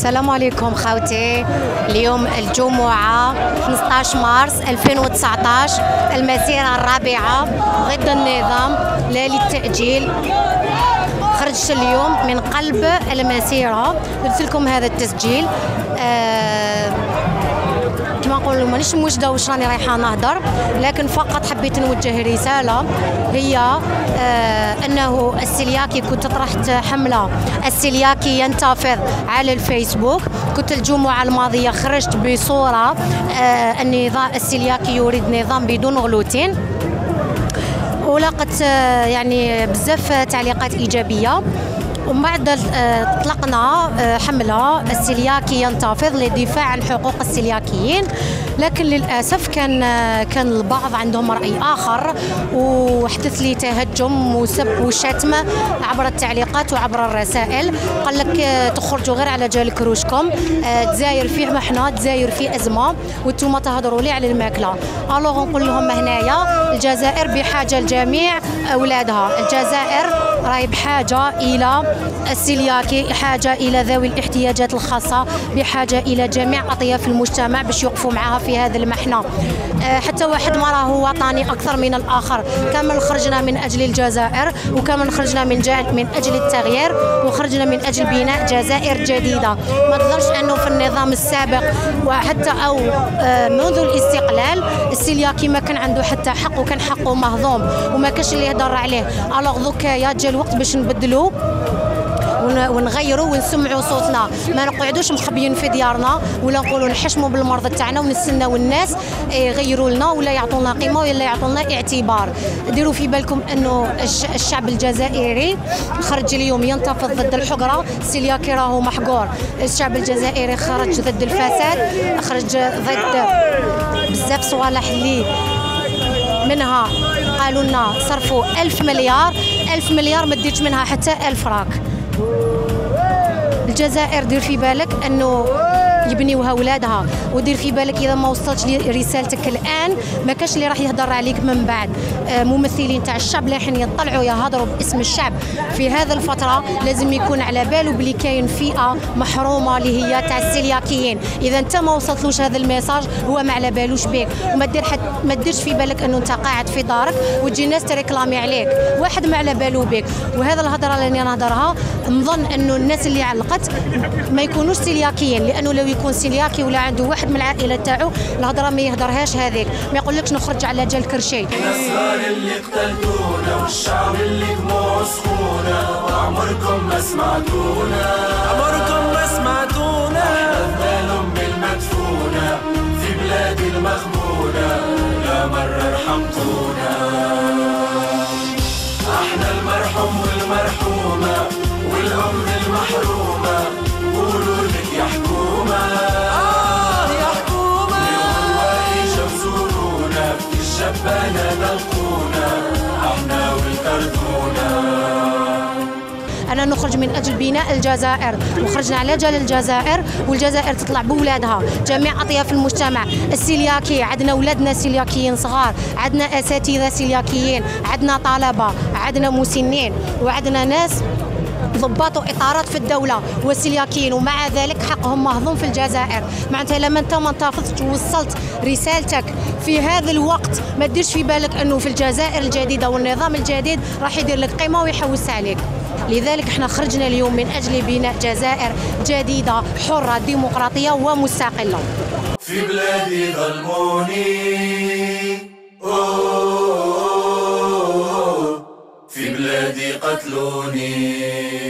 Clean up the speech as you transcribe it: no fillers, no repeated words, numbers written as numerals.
السلام عليكم خوتي. اليوم الجمعة 15 مارس 2019، المسيرة الرابعة ضد النظام لا للتأجيل. خرجت اليوم من قلب المسيرة، درت لكم هذا التسجيل. كما نقولوا مانيش موجده واش راني رايحه نهضر، لكن فقط حبيت نوجه رساله، هي انه السلياكي كنت طرحت حمله السلياكي ينتفض على الفيسبوك. كنت الجمعه الماضيه خرجت بصوره النظام السلياكي يريد نظام بدون غلوتين، ولاقت يعني بزاف تعليقات ايجابيه. ومن بعد اطلقنا حمله السلياكي ينتفض للدفاع عن حقوق السلياكيين، لكن للاسف كان البعض عندهم راي اخر، وحدث لي تهجم وسب وشتم عبر التعليقات وعبر الرسائل. قال لك تخرجوا غير على جال كروشكم، الجزائر فيه محنه، الجزائر فيه ازمه، وانتم تهضروا لي على الماكله. الوغ نقول لهم هنايا الجزائر بحاجه لجميع اولادها، الجزائر راهي بحاجه الى السلياكي، حاجه الى ذوي الاحتياجات الخاصه، بحاجه الى جميع اطياف المجتمع باش يوقفوا معها في هذه المحنه. حتى واحد ما راهو وطني اكثر من الاخر. كامل خرجنا من اجل الجزائر، وكامل خرجنا من اجل التغيير، وخرجنا من اجل بناء جزائر جديده. ما تظنش انه في النظام السابق وحتى او منذ الاستقلال السلياكي ما كان عنده حتى حق، وكان حقه مهضوم وما كاش اللي يهضر عليه. الوغ دوكا جا الوقت باش نبدلوا ونغيروا ونسمعوا صوتنا، ما نقعدوش مخبيين في ديارنا ولا نقولوا نحشموا بالمرض تاعنا ونستناو الناس يغيروا لنا ولا يعطونا قيمه ولا يعطونا اعتبار. ديروا في بالكم انه الشعب الجزائري خرج اليوم ينتفض ضد الحقره، السلياكي راهو محقور. الشعب الجزائري خرج ضد الفساد، خرج ضد بزاف صوالح اللي منها قالوا لنا صرفوا 1000 مليار ما ديرش منها حتى 1000 راك. الجزائر دير في بالك انه يبنيوها ولادها، ودير في بالك اذا ما وصلتش رسالتك الان ما كاش اللي راح يهضر عليك من بعد. ممثلين تاع الشعب لاحين يطلعوا يهضروا باسم الشعب في هذه الفتره، لازم يكون على باله بلي كاين فئه محرومه اللي هي تاع السلياكيين. اذا انت ما وصلتلوش هذا الميساج هو ما على بالوش بك، وما ما ديرش في بالك انه انت قاعد في دارك وتجي الناس تريكلامي عليك، واحد ما على باله بك. وهذا الهضره اللي انا نهضرها نظن انه الناس اللي علقت ما يكونوش سلياكيين، لانه لو يكون سلياكي ولا عنده واحد من العائله تاعو الهضره ما يهضرهاش هذيك، ما يقولكش نخرج على جال كرشي. النصارى اللي قتلتونا والشعب اللي دموع سخونه، وعمركم ما سمعتونا، عمركم ما سمعتونا. احنا الام المدفونه في بلادي المغبونه، لا مره رحمتونا. احنا المرحوم والمرحومه والام المحرومه، قولوا لك يا حكومه يا حكومه. اليوم واقفه وزورونا في الشبانه نلقونا، احنا والكرتونه. أنا نخرج من أجل بناء الجزائر، وخرجنا على جال الجزائر، والجزائر تطلع بولادها جميع أطياف المجتمع. السلياكي عندنا أولادنا سلياكيين صغار، عندنا أساتذة سلياكيين، عندنا طلبة، عندنا مسنين، وعندنا ناس ضباط واطارات في الدوله والسلياكيين، ومع ذلك حقهم مهضوم في الجزائر. معناتها لما انت ما انتفضت ووصلت رسالتك في هذا الوقت، ما تديرش في بالك انه في الجزائر الجديده والنظام الجديد راح يدير لك قيمه ويحوس عليك. لذلك احنا خرجنا اليوم من اجل بناء جزائر جديده حره ديمقراطيه ومستقله. في بلادي ظلموني، في بلادي قتلوني.